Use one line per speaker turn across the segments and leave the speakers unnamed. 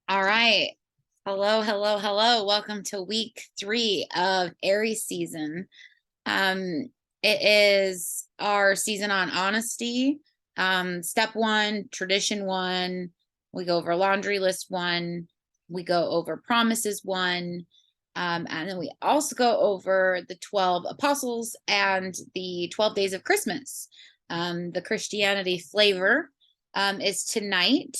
All right. Hello, hello, hello. Welcome to week 3 of Aries season. It is our season on honesty. Step 1, tradition 1. We go over laundry list 1. We go over promises 1. And then we also go over the 12 apostles and the 12 days of Christmas. The Christianity flavor is tonight.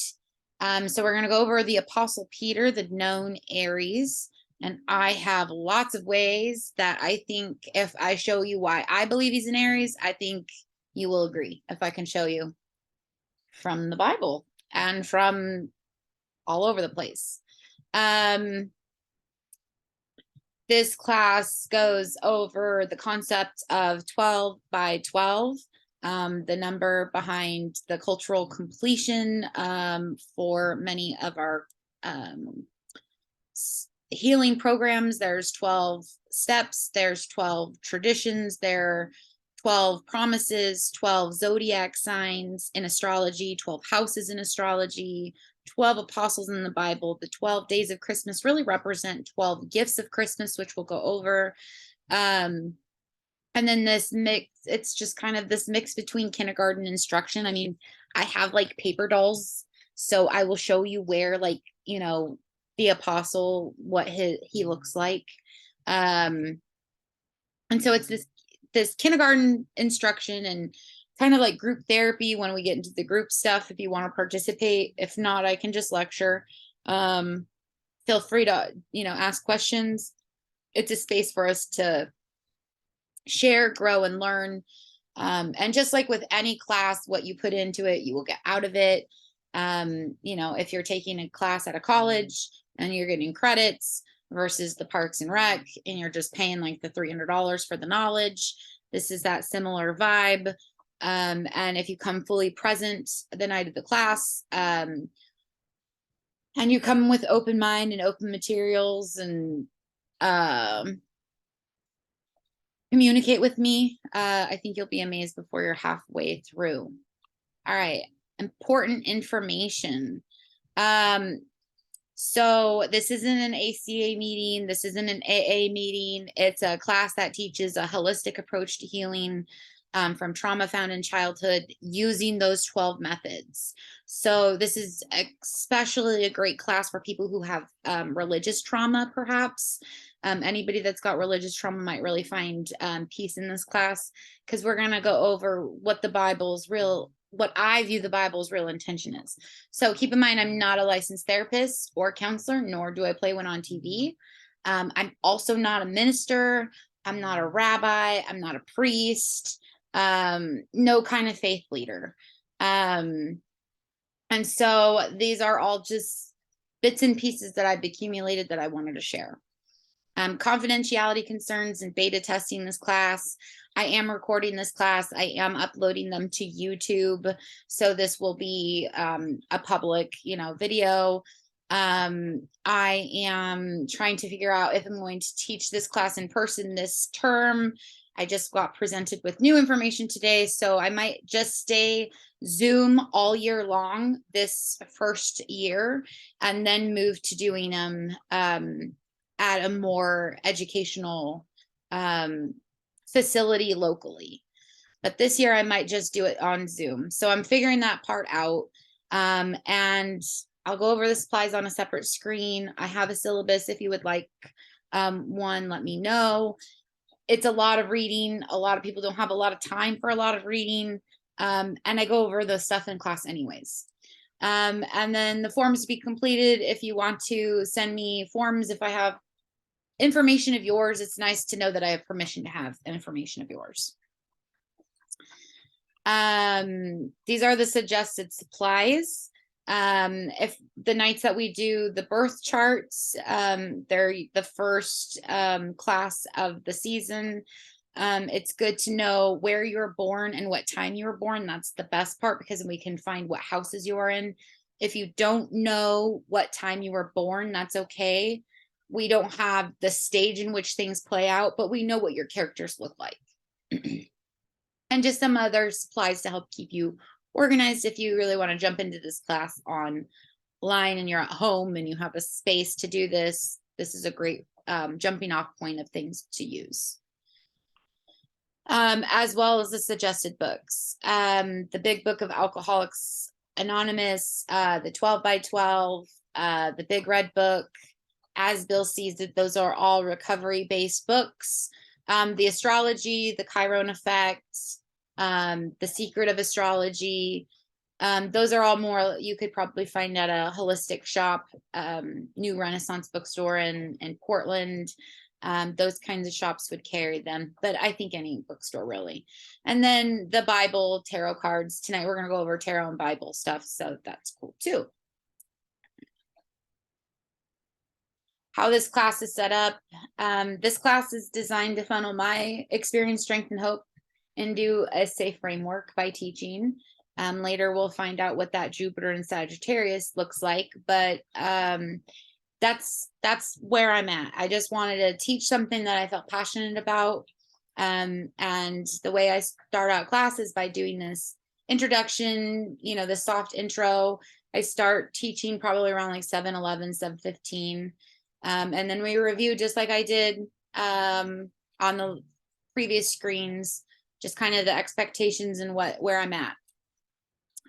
So we're going to go over the Apostle Peter, the known Aries. And I have lots of ways that I think if I show you why I believe he's an Aries, I think you will agree if I can show you from the Bible and from all over the place. This class goes over the concept of 12 by 12. The number behind the cultural completion for many of our healing programs. There's 12 steps, there's 12 traditions, there are 12 promises, 12 zodiac signs in astrology, 12 houses in astrology, 12 apostles in the Bible. The 12 days of Christmas really represent 12 gifts of Christmas, which we'll go over. And then this mix, it's just kind of this mix between kindergarten instruction. I mean, I have like paper dolls, so I will show you where, like, the apostle, what he looks like. And so it's this kindergarten instruction and kind of like group therapy when we get into the group stuff if you want to participate. If not, I can just lecture. Feel free to, ask questions. It's a space for us to share, grow, and learn. And just like with any class, what you put into it, you will get out of it. If you're taking a class at a college and you're getting credits versus the Parks and Rec, and you're just paying like the $300 for the knowledge, this is that similar vibe. And if you come fully present the night of the class, and you come with open mind and open materials and communicate with me, I think you'll be amazed before you're halfway through. All right, important information. So this isn't an ACA meeting. This isn't an AA meeting. It's a class that teaches a holistic approach to healing from trauma found in childhood using those 12 methods. So this is especially a great class for people who have religious trauma, perhaps. Anybody that's got religious trauma might really find peace in this class, because we're going to go over what I view the Bible's real intention is. So keep in mind, I'm not a licensed therapist or counselor, nor do I play one on TV. I'm also not a minister. I'm not a rabbi. I'm not a priest. No kind of faith leader. And so these are all just bits and pieces that I've accumulated that I wanted to share. Confidentiality concerns and beta testing this class. I am recording this class. I am uploading them to YouTube. So this will be a public, video. I am trying to figure out if I'm going to teach this class in person this term. I just got presented with new information today, so I might just stay Zoom all year long this first year and then move to doing them at a more educational facility locally. But this year I might just do it on Zoom. So I'm figuring that part out. And I'll go over the supplies on a separate screen. I have a syllabus. If you would like one, let me know. It's a lot of reading. A lot of people don't have a lot of time for a lot of reading. And I go over the stuff in class anyways. And then the forms to be completed. If you want to send me forms, if I have information of yours, it's nice to know that I have permission to have information of yours. These are the suggested supplies. If the nights that we do the birth charts, they're the first class of the season. It's good to know where you were born and what time you were born. That's the best part, because we can find what houses you are in. If you don't know what time you were born, that's okay. We don't have the stage in which things play out, but we know what your characters look like. And just some other supplies to help keep you organized if you really want to jump into this class on line and you're at home and you have a space to do this, this is a great jumping off point of things to use. As well as the suggested books. The Big Book of Alcoholics Anonymous, the 12 by 12, the Big Red Book, As Bill Sees It, those are all recovery-based books. The Astrology, the Chiron Effect, the Secret of Astrology, those are all more you could probably find at a holistic shop, New Renaissance bookstore in Portland. Those kinds of shops would carry them, but I think any bookstore really. And then the Bible, tarot cards. Tonight we're going to go over tarot and Bible stuff, so that's cool too. How this class is set up. This class is designed to funnel my experience, strength, and hope into a safe framework by teaching. Later we'll find out what that Jupiter and Sagittarius looks like, but that's where I'm at. I just wanted to teach something that I felt passionate about. And the way I start out classes by doing this introduction, you know, the soft intro. I start teaching probably around like 7:11, 7:15. And then we review just like I did on the previous screens, just kind of the expectations and where I'm at.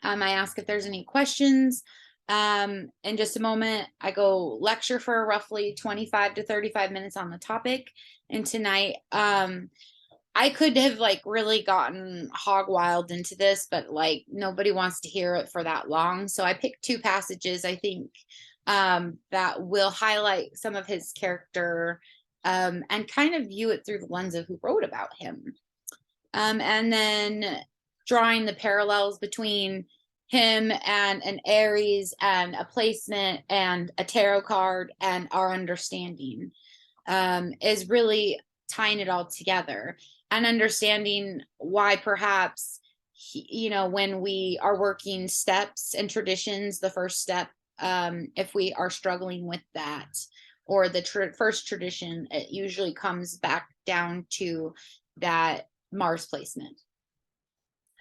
I ask if there's any questions. In just a moment, I go lecture for roughly 25 to 35 minutes on the topic. And tonight, I could have like really gotten hog wild into this, but like nobody wants to hear it for that long. So I picked two passages, I think, that will highlight some of his character, and kind of view it through the lens of who wrote about him. And then drawing the parallels between him and an Aries and a placement and a tarot card and our understanding, is really tying it all together and understanding why perhaps, you know, when we are working steps and traditions, the first step, if we are struggling with that, or the first tradition, it usually comes back down to that Mars placement.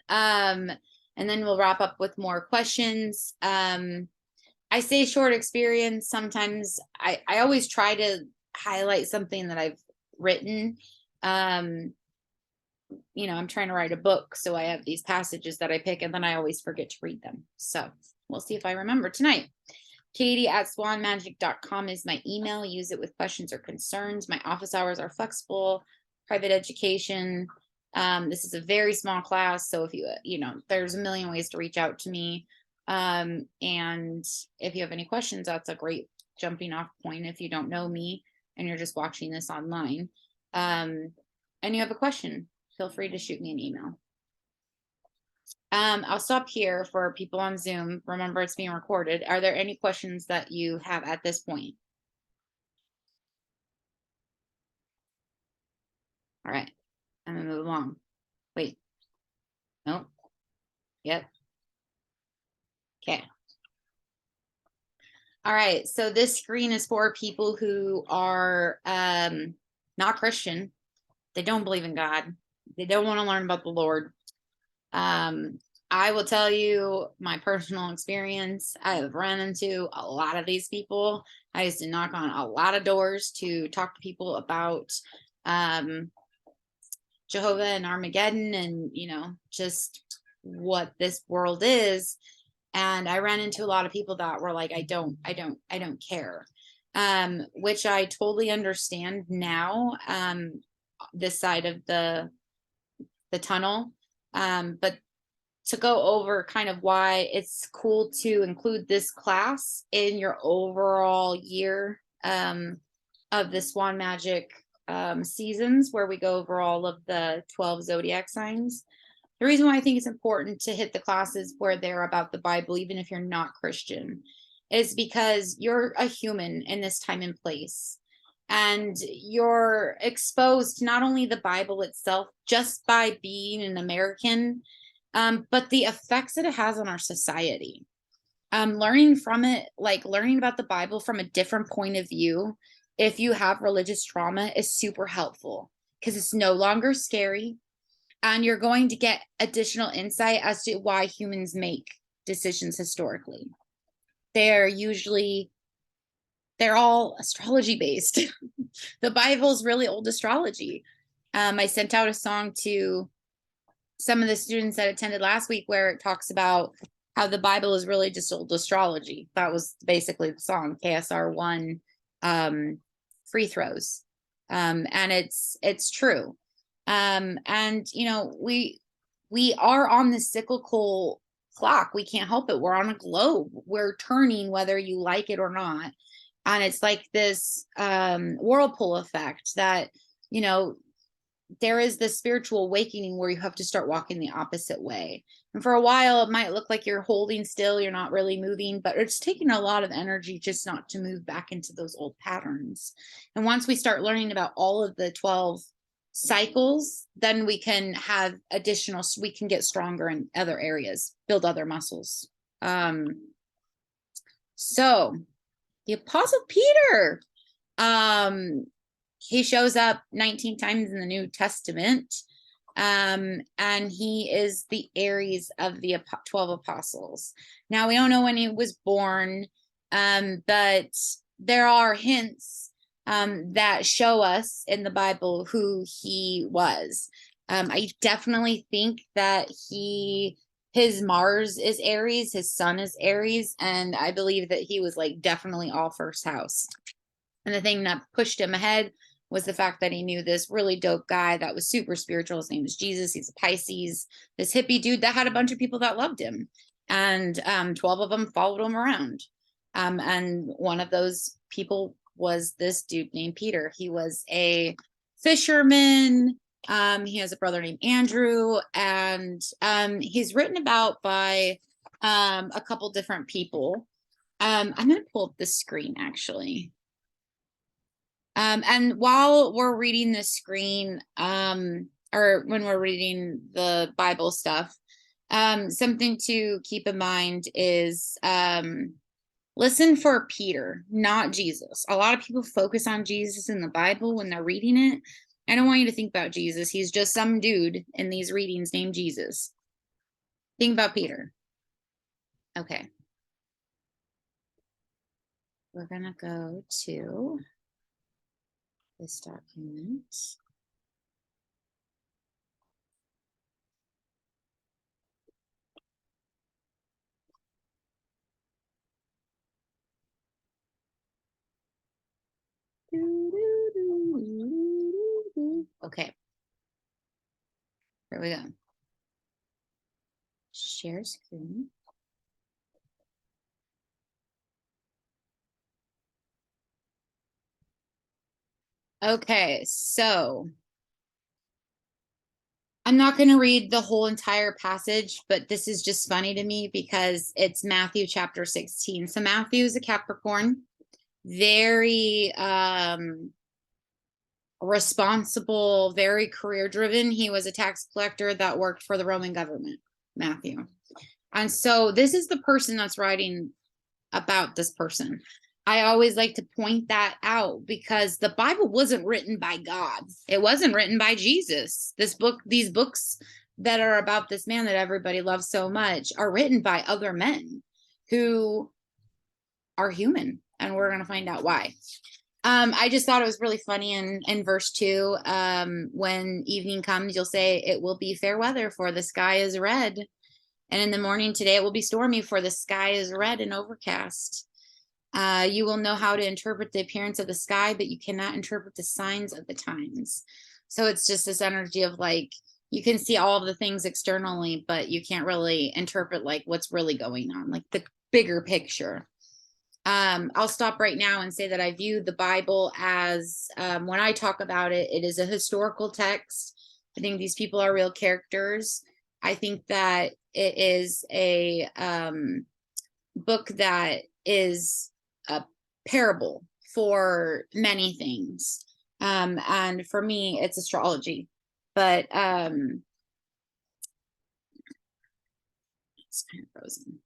And then we'll wrap up with more questions. I say short experience. Sometimes I always try to highlight something that I've written. You know, I'm trying to write a book, so I have these passages that I pick, and then I always forget to read them. So we'll see if I remember tonight. Katie@swanmagic.com is my email. Use it with questions or concerns. My office hours are flexible. Private education. This is a very small class, so if you know, there's a million ways to reach out to me. And if you have any questions, that's a great jumping off point if you don't know me and you're just watching this online. And you have a question, feel free to shoot me an email. I'll stop here for people on Zoom. Remember, it's being recorded. Are there any questions that you have at this point? All right, I'm gonna move along. Wait, nope. Yep. Okay. All right, so this screen is for people who are not Christian. They don't believe in God. They don't want to learn about the Lord. I will tell you my personal experience. I have run into a lot of these people. I used to knock on a lot of doors to talk to people about Jehovah and Armageddon and, you know, just what this world is. And I ran into a lot of people that were like, I don't care. Which I totally understand now, this side of the tunnel. But to go over kind of why it's cool to include this class in your overall year of the Swan Magic seasons, where we go over all of the 12 zodiac signs. The reason why I think it's important to hit the classes where they're about the Bible, even if you're not Christian, is because you're a human in this time and place. And you're exposed to not only the Bible itself, just by being an American, but the effects that it has on our society. Learning from it, like learning about the Bible from a different point of view, if you have religious trauma, is super helpful because it's no longer scary. And you're going to get additional insight as to why humans make decisions historically. they're all astrology based. The Bible's really old astrology. I sent out a song to some of the students that attended last week where it talks about how the Bible is really just old astrology. That was basically the song, KSR1 free throws. And it's true. And you know, we are on the cyclical clock. We can't help it. We're on a globe. We're turning whether you like it or not. And it's like this whirlpool effect that, you know, there is this spiritual awakening where you have to start walking the opposite way. And for a while, it might look like you're holding still, you're not really moving, but it's taking a lot of energy just not to move back into those old patterns. And once we start learning about all of the 12 cycles, then we can have we can get stronger in other areas, build other muscles. So the Apostle Peter, he shows up 19 times in the New Testament, and he is the Aries of the 12 apostles. Now, we don't know when he was born, but there are hints that show us in the Bible who he was. I definitely think that his Mars is Aries, his sun is Aries, and I believe that he was like definitely all first house. And the thing that pushed him ahead was the fact that he knew this really dope guy that was super spiritual. His name was Jesus. He's a Pisces, this hippie dude that had a bunch of people that loved him. And 12 of them followed him around. And one of those people was this dude named Peter. He was a fisherman. He has a brother named Andrew. And he's written about by a couple different people. I'm going to pull up the screen, actually. And while we're reading the screen, or when we're reading the Bible stuff, something to keep in mind is listen for Peter, not Jesus. A lot of people focus on Jesus in the Bible when they're reading it. I don't want you to think about Jesus. He's just some dude in these readings named Jesus. Think about Peter. Okay. We're going to go to this document. Okay. Here we go. Share screen. Okay, so I'm not going to read the whole entire passage, but this is just funny to me because it's Matthew chapter 16. So Matthew is a Capricorn, very responsible, very career driven. He was a tax collector that worked for the Roman government, Matthew. And so this is the person that's writing about this person. I always like to point that out because the Bible wasn't written by God. It wasn't written by Jesus. These books that are about this man that everybody loves so much are written by other men who are human. And we're going to find out why. I just thought it was really funny in verse 2. When evening comes, you'll say, "It will be fair weather, for the sky is red. And in the morning today, it will be stormy, for the sky is red and overcast. You will know how to interpret the appearance of the sky, but you cannot interpret the signs of the times." So it's just this energy of like, you can see all of the things externally, but you can't really interpret like what's really going on, like the bigger picture. I'll stop right now and say that I view the Bible as, when I talk about it, it is a historical text. I think these people are real characters. I think that it is a book that is a parable for many things. And for me, it's astrology. But it's kind of frozen.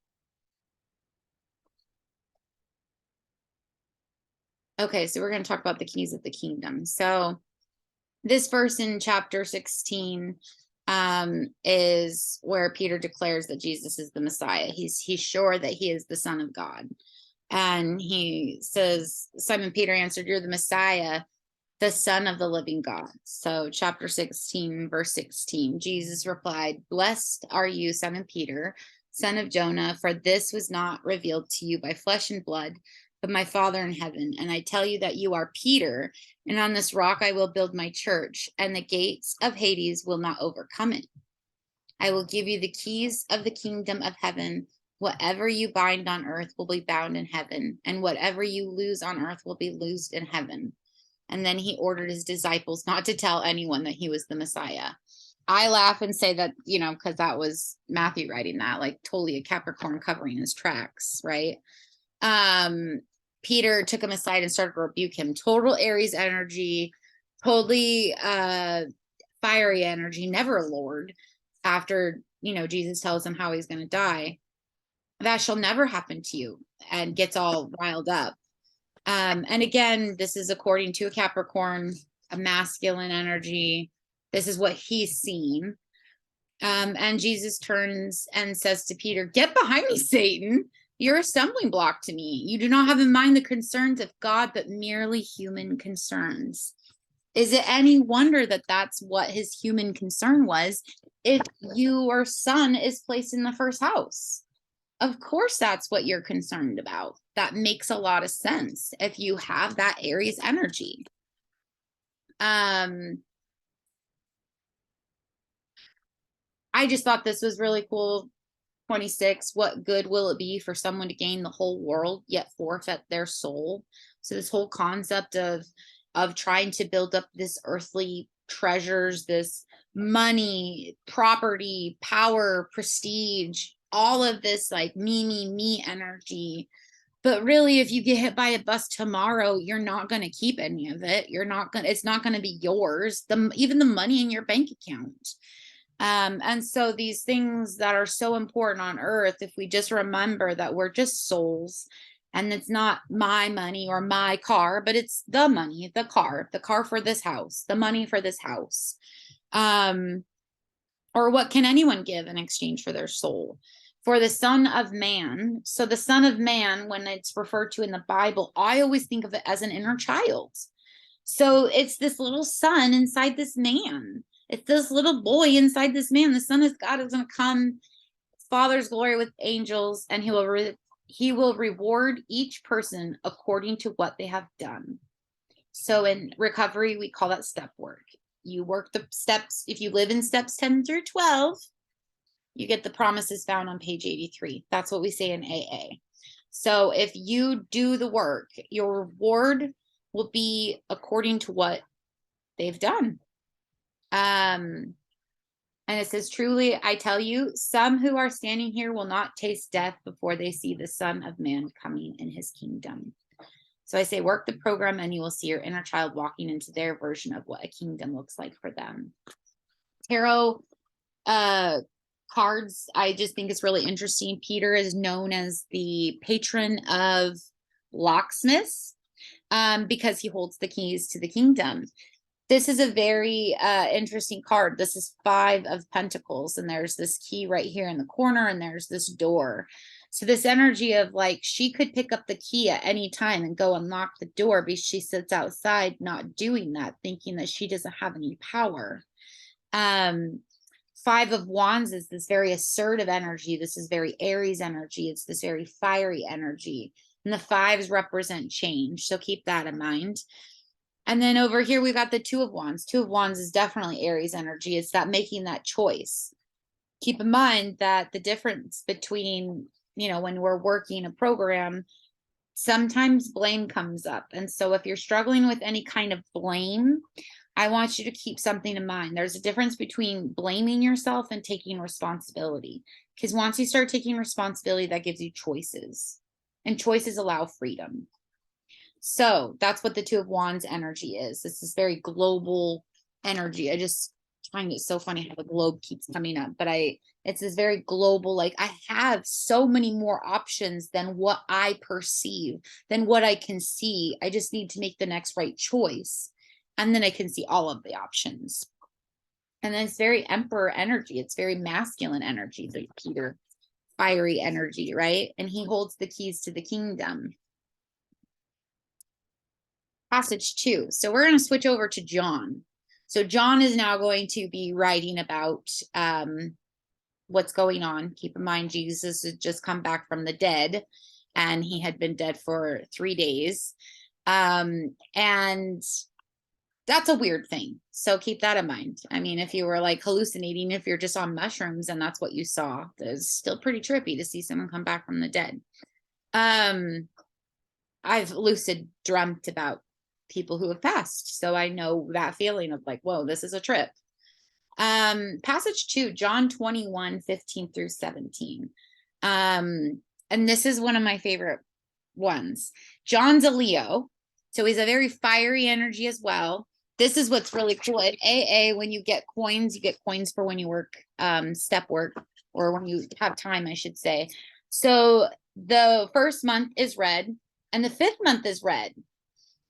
Okay, so we're going to talk about the keys of the kingdom. So this verse in chapter 16 is where Peter declares that Jesus is the Messiah. He's sure that he is the Son of God. And he says, Simon Peter answered, "You're the Messiah, the Son of the living God." So chapter 16, verse 16, Jesus replied, "Blessed are you, Simon Peter, son of Jonah, for this was not revealed to you by flesh and blood, but my Father in heaven. And I tell you that you are Peter, and on this rock I will build my church, and the gates of Hades will not overcome it. I will give you the keys of the kingdom of heaven. Whatever you bind on earth will be bound in heaven, and whatever you loose on earth will be loosed in heaven." And then he ordered his disciples not to tell anyone that he was the Messiah. I laugh and say that, because that was Matthew writing that, like totally a Capricorn covering his tracks, right? Peter took him aside and started to rebuke him. Total Aries energy, totally fiery energy, never a Lord. After, Jesus tells him how he's going to die, "That shall never happen to you," and gets all riled up. And again, this is according to a Capricorn, a masculine energy. This is what he's seen. And Jesus turns and says to Peter, "Get behind me, Satan. You're a stumbling block to me. You do not have in mind the concerns of God, but merely human concerns." Is it any wonder that that's what his human concern was? If your son is placed in the first house, of course that's what you're concerned about. That makes a lot of sense if you have that Aries energy. I just thought this was really cool. 26, what good will it be for someone to gain the whole world yet forfeit their soul? So this whole concept of trying to build up this earthly treasures, this money, property, power, prestige, all of this like me energy. But really, if you get hit by a bus tomorrow, you're not going to keep any of it. It's not going to be yours. Even the money in your bank account. And so these things that are so important on earth, if we just remember that we're just souls, and it's not my money or my car, but it's the money, the car for this house, the money for this house. Or what can anyone give in exchange for their soul? For the Son of Man. So the Son of Man, when it's referred to in the Bible, I always think of it as an inner child. So it's this little son inside this man. It's this little boy inside this man. The Son of God is going to come, Father's glory with angels, and he will reward each person according to what they have done. So in recovery, we call that step work. You work the steps. If you live in steps 10 through 12, you get the promises found on page 83. That's what we say in AA. So if you do the work, your reward will be according to what they've done. And it says, "Truly, I tell you, some who are standing here will not taste death before they see the Son of Man coming in his kingdom." So I say, work the program and you will see your inner child walking into their version of what a kingdom looks like for them. Tarot cards, I just think it's really interesting. Peter is known as the patron of locksmiths because he holds the keys to the kingdom. This is a very interesting card. This is 5 of Pentacles, and there's this key right here in the corner, and there's this door. So this energy of like, she could pick up the key at any time and go unlock the door, but she sits outside not doing that, thinking that she doesn't have any power. 5 of Wands is this very assertive energy. This is very Aries energy. It's this very fiery energy. And the 5s represent change. So keep that in mind. And then over here, we got the 2 of Wands. 2 of Wands is definitely Aries energy. It's that making that choice. Keep in mind that the difference between, when we're working a program, sometimes blame comes up. And so if you're struggling with any kind of blame, I want you to keep something in mind. There's a difference between blaming yourself and taking responsibility. Because once you start taking responsibility, that gives you choices. And choices allow freedom. So that's what the 2 of Wands energy is. This is very global energy. I just find it so funny how the globe keeps coming up, but it's this very global, like I have so many more options than what I perceive, than what I can see. I just need to make the next right choice. And then I can see all of the options. And then it's very Emperor energy. It's very masculine energy, like Peter, fiery energy, right? And he holds the keys to the kingdom. Passage 2. So we're going to switch over to John. So John is now going to be writing about what's going on. Keep in mind, Jesus had just come back from the dead, and he had been dead for 3 days. And that's a weird thing. So keep that in mind. I mean, if you were like hallucinating, if you're just on mushrooms and that's what you saw, it's still pretty trippy to see someone come back from the dead. I've lucid dreamt about people who have passed, so I know that feeling of like, whoa, this is a trip. Passage 2, John 21:15 through 17. And this is one of my favorite ones. John's a Leo, so he's a very fiery energy as well. This is what's really cool. At AA, when you get coins, you get coins for when you work step work, or when you have time, I should say. So the first month is red, and the 5th month is red.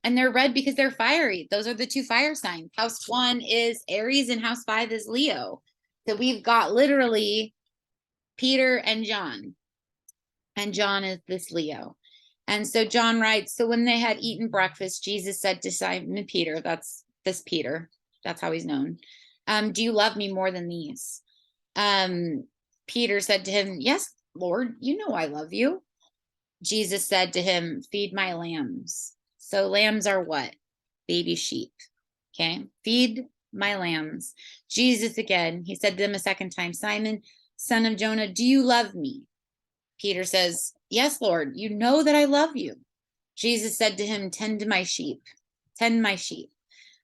And they're red because they're fiery. Those are the 2 fire signs. House 1 is Aries and house 5 is Leo. So we've got literally Peter and John. And John is this Leo. And so John writes, so when they had eaten breakfast, Jesus said to Simon Peter, that's this Peter, that's how he's known, do you love me more than these? Peter said to him, yes, Lord, you know I love you. Jesus said to him, feed my lambs. So lambs are what? Baby sheep. Okay. Feed my lambs. Jesus again, he said to them a second time, Simon, son of Jonah, do you love me? Peter says, yes, Lord, you know that I love you. Jesus said to him, tend to my sheep. Tend my sheep.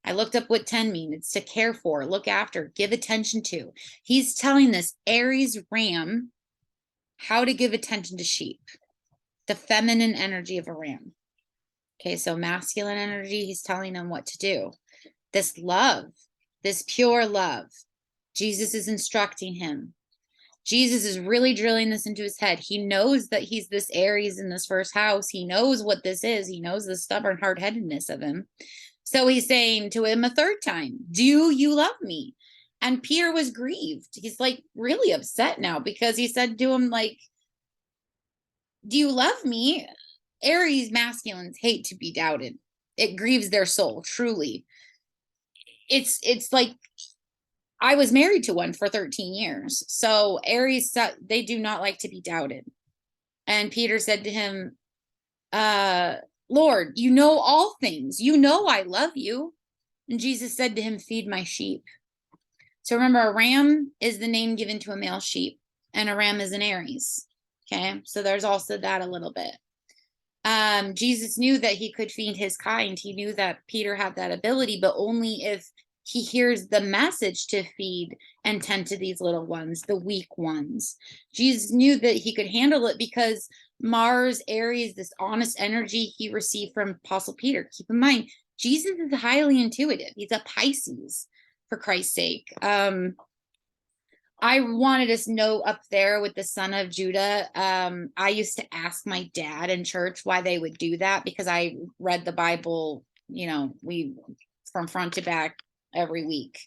I looked up what tend means. It's to care for, look after, give attention to. He's telling this Aries ram how to give attention to sheep. The feminine energy of a ram. Okay, so masculine energy, he's telling them what to do. This love, this pure love, Jesus is instructing him. Jesus is really drilling this into his head. He knows that he's this Aries in this first house. He knows what this is. He knows the stubborn hard-headedness of him. So he's saying to him a 3rd time, do you love me? And Peter was grieved. He's like really upset now because he said to him, like, do you love me? Aries masculines hate to be doubted. It grieves their soul, truly. It's like, I was married to one for 13 years. So Aries, they do not like to be doubted. And Peter said to him, Lord, you know all things. You know I love you. And Jesus said to him, feed my sheep. So remember, a ram is the name given to a male sheep, and a ram is an Aries. Okay, so there's also that a little bit. Jesus knew that he could feed his kind. He knew that Peter had that ability, but only if he hears the message to feed and tend to these little ones, the weak ones. Jesus knew that he could handle it because Mars, Aries, this honest energy he received from Apostle Peter. Keep in mind, Jesus is highly intuitive. He's a Pisces, for Christ's sake. I wanted to note up there with the son of Judah. I used to ask my dad in church why they would do that, because I read the Bible, we from front to back every week,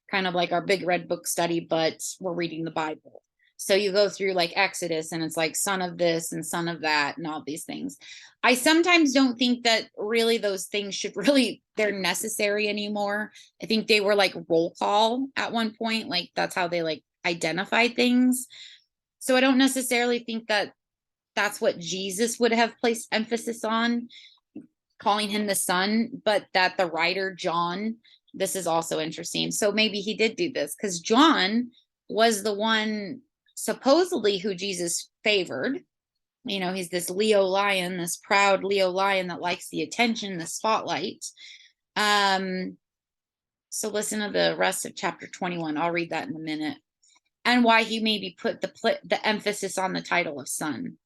kind of like our big red book study, but we're reading the Bible. So you go through like Exodus and it's like son of this and son of that and all these things. I sometimes don't think that really those things they're necessary anymore. I think they were like roll call at one point. Like that's how they like identify things. So I don't necessarily think that that's what Jesus would have placed emphasis on, calling him the son, but that the writer John, this is also interesting. So maybe he did do this because John was the one supposedly who Jesus favored. He's this Leo lion, this proud Leo lion that likes the attention, the spotlight. So listen to the rest of chapter 21. I'll read that in a minute. And why he maybe put the emphasis on the title of son.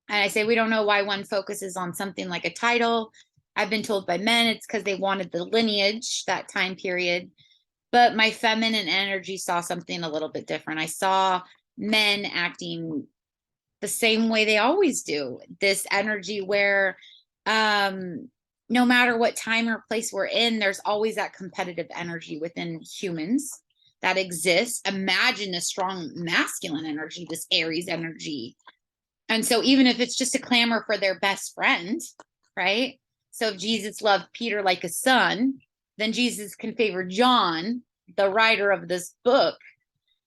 And I say we don't know why one focuses on something like a title. I've been told by men it's because they wanted the lineage, that time period. But my feminine energy saw something a little bit different. I saw men acting the same way they always do. This energy where no matter what time or place we're in, there's always that competitive energy within humans that exists. Imagine a strong masculine energy, this Aries energy. And so even if it's just a clamor for their best friend, right? So if Jesus loved Peter like a son, then Jesus can favor John, the writer of this book,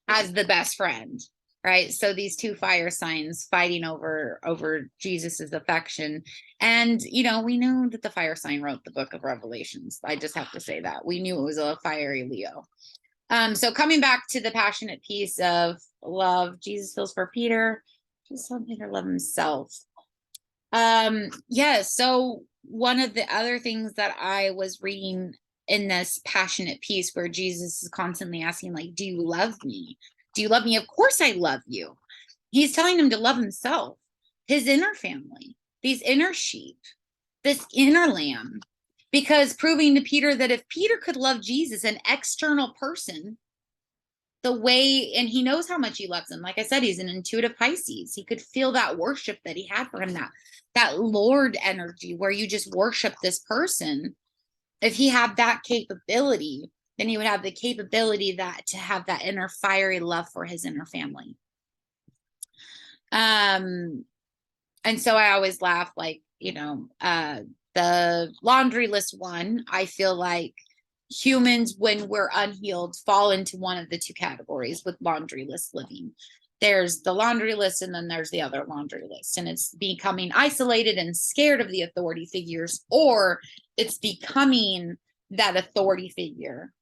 as the best friend, right? So these two fire signs fighting over Jesus's affection. And we know that the fire sign wrote the book of Revelations. I just have to say that. We knew it was a fiery Leo. So coming back to the passionate piece of love, Jesus feels for Peter, just let Peter love himself. So one of the other things that I was reading in this passionate piece where Jesus is constantly asking, like, do you love me? Do you love me? Of course I love you. He's telling him to love himself, his inner family, these inner sheep, this inner lamb, because proving to Peter that if Peter could love Jesus, an external person, the way, and he knows how much he loves him. Like I said, he's an intuitive Pisces. He could feel that worship that he had for him, that Lord energy where you just worship this person. If he had that capability, then he would have the capability to have that inner fiery love for his inner family. And so I always laugh, like, the laundry list one, I feel like humans, when we're unhealed, fall into one of the two categories with laundry list living. There's the laundry list, and then there's the other laundry list, and it's becoming isolated and scared of the authority figures, or it's becoming that authority figure,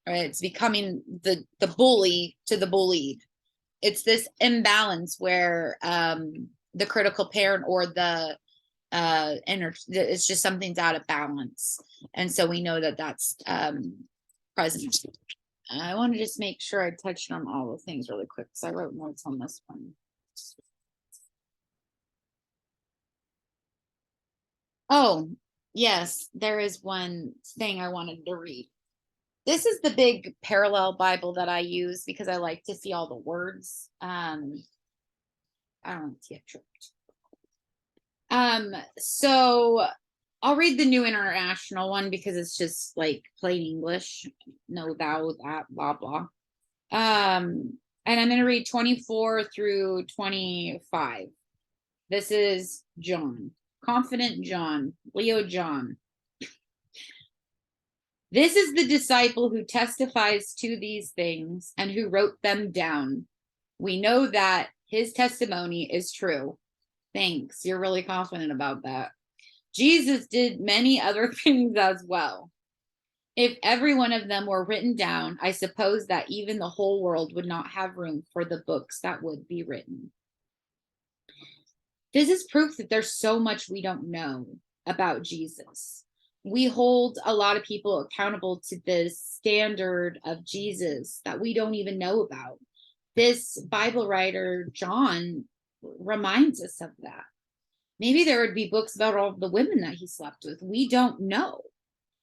right? It's becoming the bully to the bullied. It's this imbalance where the critical parent or the it's just something's out of balance, and so we know that that's present. I want to just make sure I touched on all the things really quick because I wrote notes on this one. Oh, yes, there is one thing I wanted to read. This is the big parallel Bible that I use because I like to see all the words. I don't want to get tripped. So I'll read the New International one because it's just like plain English. No thou, that, blah, blah. And I'm going to read 24 through 25. This is John, confident John, Leo John. This is the disciple who testifies to these things and who wrote them down. We know that his testimony is true. Thanks. You're really confident about that. Jesus did many other things as well. If every one of them were written down, I suppose that even the whole world would not have room for the books that would be written. This is proof that there's so much we don't know about Jesus. We hold a lot of people accountable to this standard of Jesus that we don't even know about. This Bible writer, John, reminds us of that. Maybe there would be books about all the women that he slept with. We don't know.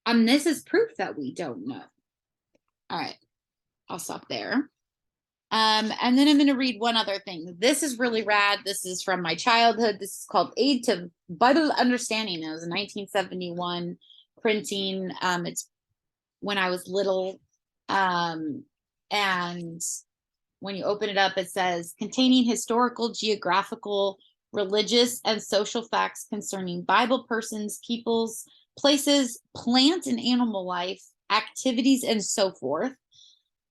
This is proof that we don't know. All right, I'll stop there. And then I'm going to read one other thing. This is really rad. This is from my childhood. This is called Aid to Bible Understanding. It was a 1971 printing. It's when I was little. And when you open it up, it says containing historical, geographical, religious, and social facts concerning Bible persons, peoples, places, plant and animal life, activities, and so forth.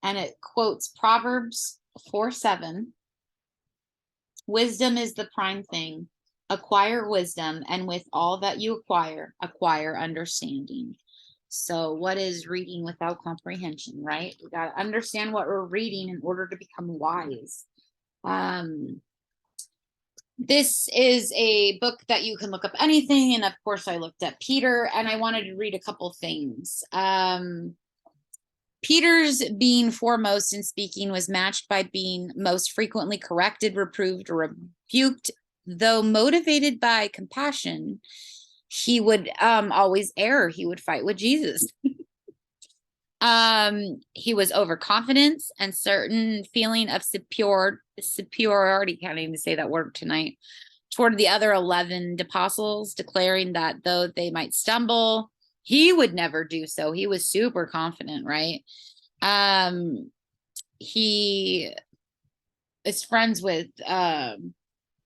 And it quotes Proverbs 4:7. Wisdom is the prime thing. Acquire wisdom, and with all that you acquire understanding. So what is reading without comprehension, right? We got to understand what we're reading in order to become wise. This is a book that you can look up anything. And of course, I looked at Peter, and I wanted to read a couple things. Peter's being foremost in speaking was matched by being most frequently corrected, reproved, or rebuked. Though motivated by compassion, he would always err. He would fight with Jesus. He was overconfident and certain feeling of superiority, can't even say that word tonight, toward the other 11 apostles, declaring that though they might stumble, he would never do so. He was super confident, right? He is friends with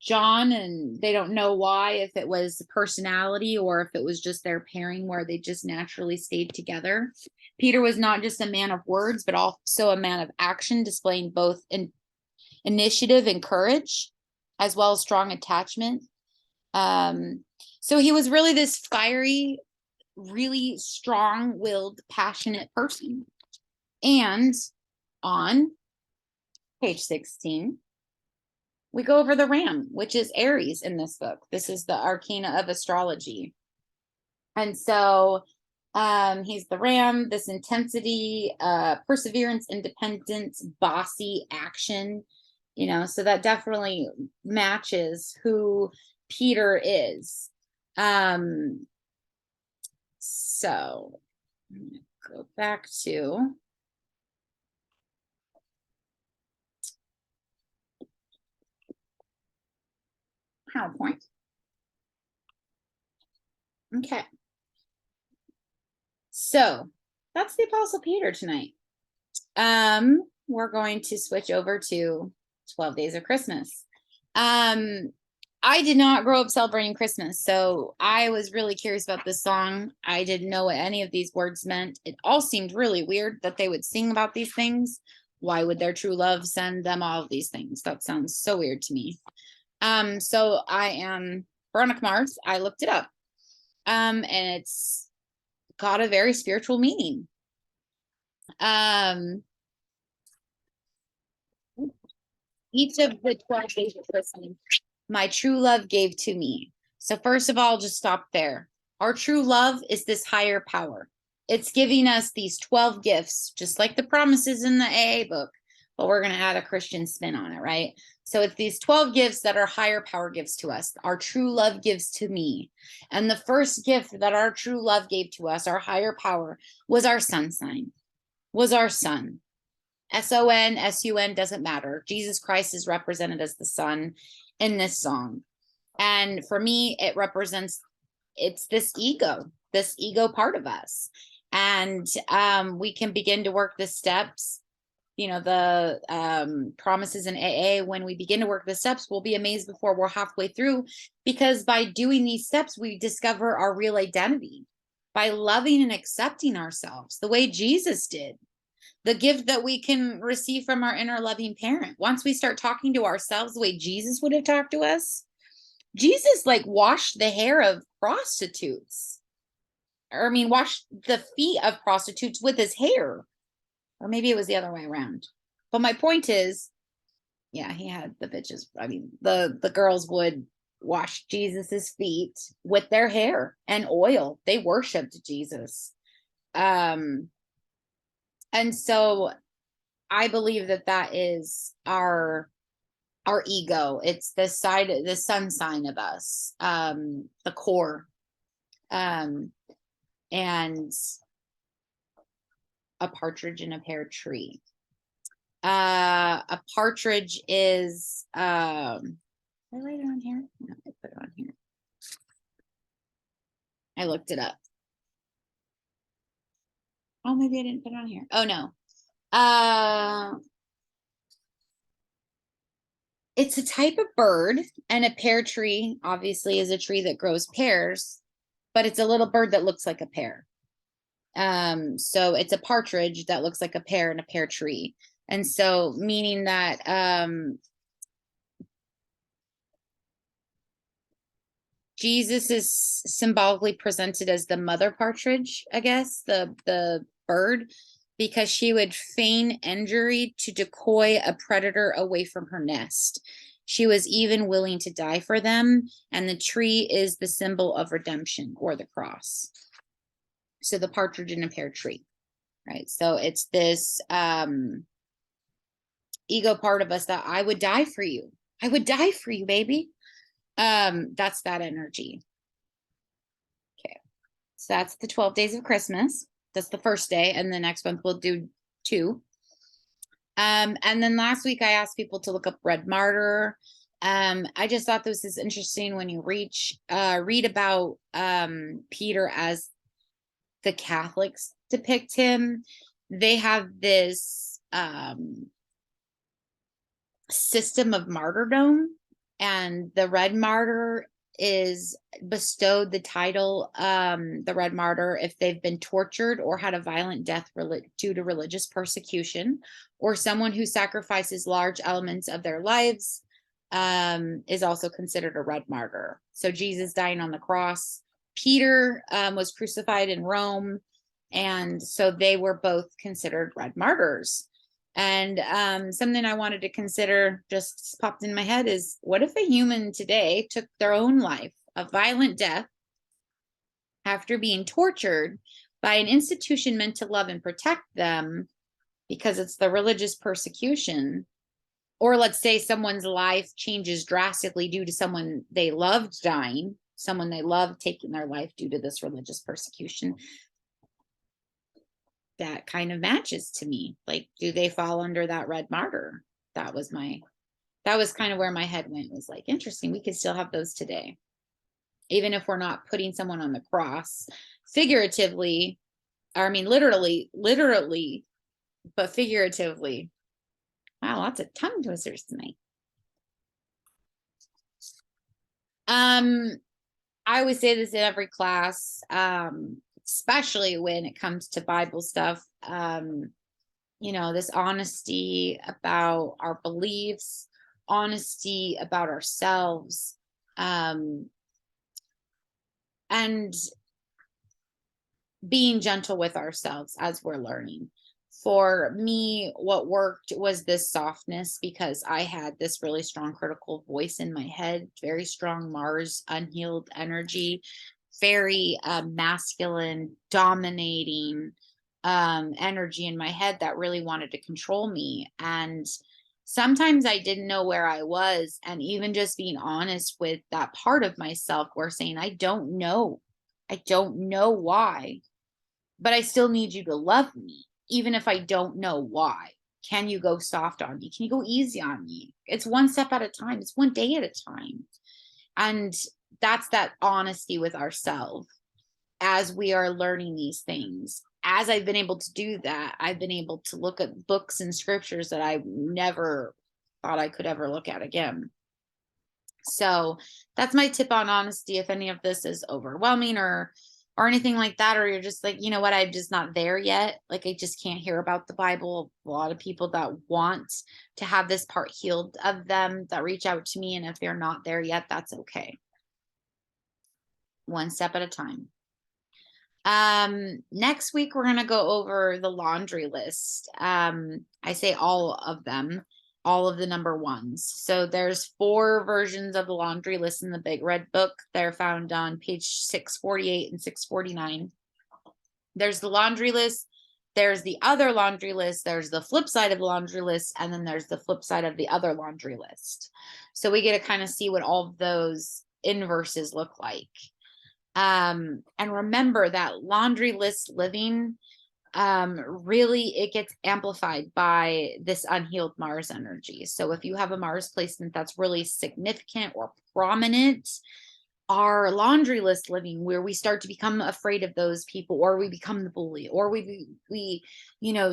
John, and they don't know why, if it was personality or if it was just their pairing where they just naturally stayed together. Peter was not just a man of words, but also a man of action, displaying both initiative and courage, as well as strong attachment. So he was really this fiery, really strong-willed, passionate person. And on page 16, we go over the ram, which is Aries in this book. This is the arcana of astrology. And so he's the ram, this intensity, perseverance, independence, bossy action, so that definitely matches who Peter is. So I'm gonna go back to PowerPoint. Okay. So that's the Apostle Peter tonight. We're going to switch over to 12 Days of Christmas. I did not grow up celebrating Christmas, so I was really curious about this song. I didn't know what any of these words meant. It all seemed really weird that they would sing about these things. Why would their true love send them all of these things? That sounds so weird to me. So I am Veronica Mars. I looked it up. And it's got a very spiritual meaning. Each of the 12 days of Christmas, my true love gave to me. So first of all, just stop there. Our true love is this higher power. It's giving us these 12 gifts, just like the promises in the AA book, but we're going to add a Christian spin on it, right? So it's these 12 gifts that our higher power gives to us. Our true love gives to me. And the first gift that our true love gave to us, our higher power, was our sun sign, was our sun. S-O-N, S-U-N, doesn't matter. Jesus Christ is represented as the sun in this song. And for me, it represents, it's this ego part of us. And we can begin to work the steps, the promises in AA. When we begin to work the steps, we'll be amazed before we're halfway through, because by doing these steps, we discover our real identity by loving and accepting ourselves the way Jesus did. The gift that we can receive from our inner loving parent. Once we start talking to ourselves the way Jesus would have talked to us, Jesus washed the hair of prostitutes. Or washed the feet of prostitutes with his hair. Or maybe it was the other way around. But my point is, yeah, he had the bitches. The girls would wash Jesus's feet with their hair and oil. They worshiped Jesus. And so I believe that is our ego. It's the sun sign of us, the core, and a partridge in a pear tree. A partridge is, did I write it on here? No, I put it on here. I looked it up. Oh, maybe I didn't put it on here. Oh no. It's a type of bird, and a pear tree obviously is a tree that grows pears, but it's a little bird that looks like a pear. So it's a partridge that looks like a pear in a pear tree. And so meaning that Jesus is symbolically presented as the mother partridge, I guess, the bird, because she would feign injury to decoy a predator away from her nest. She was even willing to die for them, and the tree is the symbol of redemption, or the cross. So the partridge in a pear tree, right? So it's this ego part of us that I would die for you. I would die for you, baby. That's that energy. Okay, so that's the 12 days of Christmas. That's the first day, and the next month we'll do 2. And then last week I asked people to look up Red Martyr. I just thought this is interesting when you read about Peter as the Catholics depict him. They have this system of martyrdom, And the Red Martyr is bestowed the title, the Red Martyr, if they've been tortured or had a violent death due to religious persecution, or someone who sacrifices large elements of their lives is also considered a Red Martyr. So Jesus dying on the cross. Peter was crucified in Rome, and so they were both considered Red Martyrs. And something I wanted to consider just popped in my head is, what if a human today took their own life, a violent death, after being tortured by an institution meant to love and protect them because it's the religious persecution? Or let's say someone's life changes drastically due to someone they loved dying, someone they loved taking their life due to this religious persecution. That kind of matches to me. Like, do they fall under that Red Martyr? That was kind of where my head went, was like, interesting, we could still have those today, even if we're not putting someone on the cross figuratively, or I mean literally, but figuratively. Wow, lots of tongue twisters tonight. I always say this in every class, especially when it comes to Bible stuff. This honesty about our beliefs, honesty about ourselves, and being gentle with ourselves as we're learning. For me, what worked was this softness, because I had this really strong critical voice in my head, very strong Mars unhealed energy, very masculine, dominating energy in my head that really wanted to control me. And sometimes I didn't know where I was. And even just being honest with that part of myself, where saying, I don't know why, but I still need you to love me, even if I don't know why. Can you go soft on me? Can you go easy on me? It's one step at a time. It's one day at a time. And that's that honesty with ourselves as we are learning these things. As I've been able to do that, I've been able to look at books and scriptures that I never thought I could ever look at again. So that's my tip on honesty. If any of this is overwhelming or anything like that, or you're just like, you know what, I'm just not there yet, like I just can't hear about the Bible. A lot of people that want to have this part healed of them that reach out to me, and if you're not there yet, that's okay. One step at a time. Next week we're going to go over the laundry list. I say all of them, all of the number ones. So there's 4 versions of the laundry list in the Big Red Book. They're found on page 648 and 649. There's the laundry list, there's the other laundry list, there's the flip side of the laundry list, and then there's the flip side of the other laundry list. So we get to kind of see what all of those inverses look like. And remember that laundry list living, really it gets amplified by this unhealed Mars energy. So if you have a Mars placement that's really significant or prominent, our laundry list living, where we start to become afraid of those people, or we become the bully, or we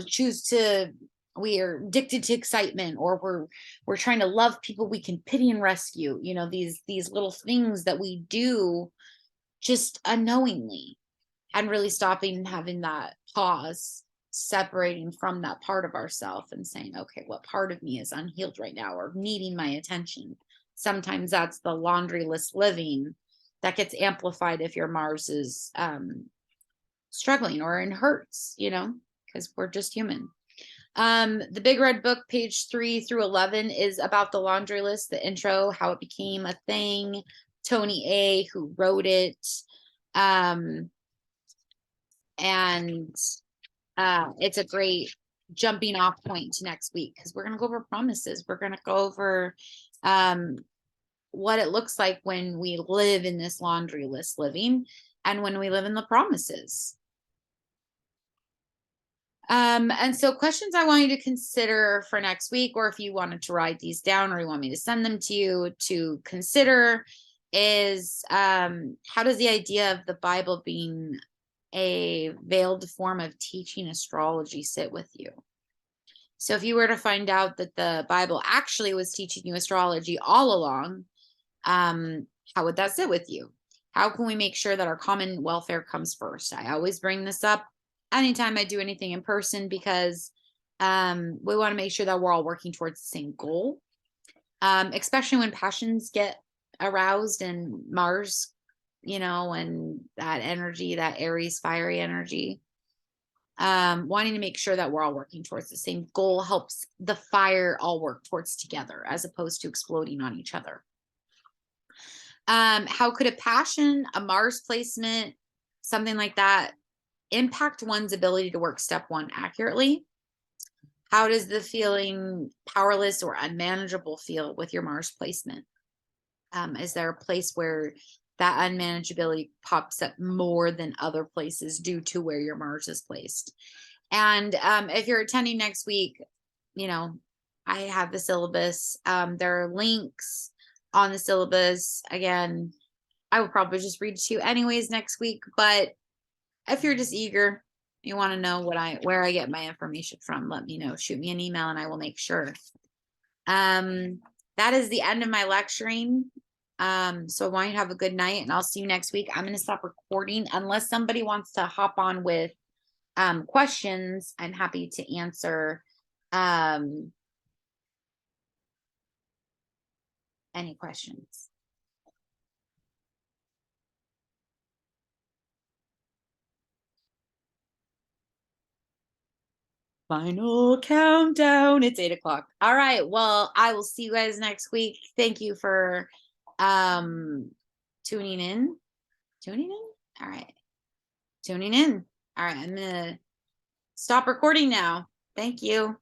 choose to, we are addicted to excitement, or we're trying to love people we can pity and rescue, these little things that we do just unknowingly, and really stopping and having that pause, separating from that part of ourself and saying, okay, what part of me is unhealed right now or needing my attention? Sometimes that's the laundry list living that gets amplified if your Mars is struggling or in hurts, because we're just human. The Big Red Book, page 3 through 11, is about the laundry list, the intro, how it became a thing, Tony A, who wrote it, and it's a great jumping off point to next week, because we're going to go over promises. We're going to go over what it looks like when we live in this laundry list living, and when we live in the promises. And so questions I want you to consider for next week, or if you wanted to write these down, or you want me to send them to you to consider, is how does the idea of the Bible being a veiled form of teaching astrology sit with you? So if you were to find out that the Bible actually was teaching you astrology all along, How would that sit with you? How can we make sure that our common welfare comes first? I always bring this up anytime I do anything in person because we want to make sure that we're all working towards the same goal, especially when passions get aroused and Mars, and that energy, that Aries fiery energy. Wanting to make sure that we're all working towards the same goal helps the fire all work towards together as opposed to exploding on each other. How could a passion, a Mars placement, something like that impact one's ability to work step one accurately? How does the feeling powerless or unmanageable feel with your Mars placement? Is there a place where that unmanageability pops up more than other places due to where your Mars is placed? And if you're attending next week, you know, I have the syllabus. There are links on the syllabus. Again, I will probably just read to you anyways next week. But if you're just eager, you want to know where I get my information from, let me know. Shoot me an email and I will make sure. That is the end of my lecturing. So I want you to have a good night and I'll see you next week. I'm going to stop recording unless somebody wants to hop on with questions. I'm happy to answer any questions. Final countdown. It's 8 o'clock. All right. Well, I will see you guys next week. Thank you for tuning in. Tuning in? All right. Tuning in. All right. I'm gonna stop recording now. Thank you.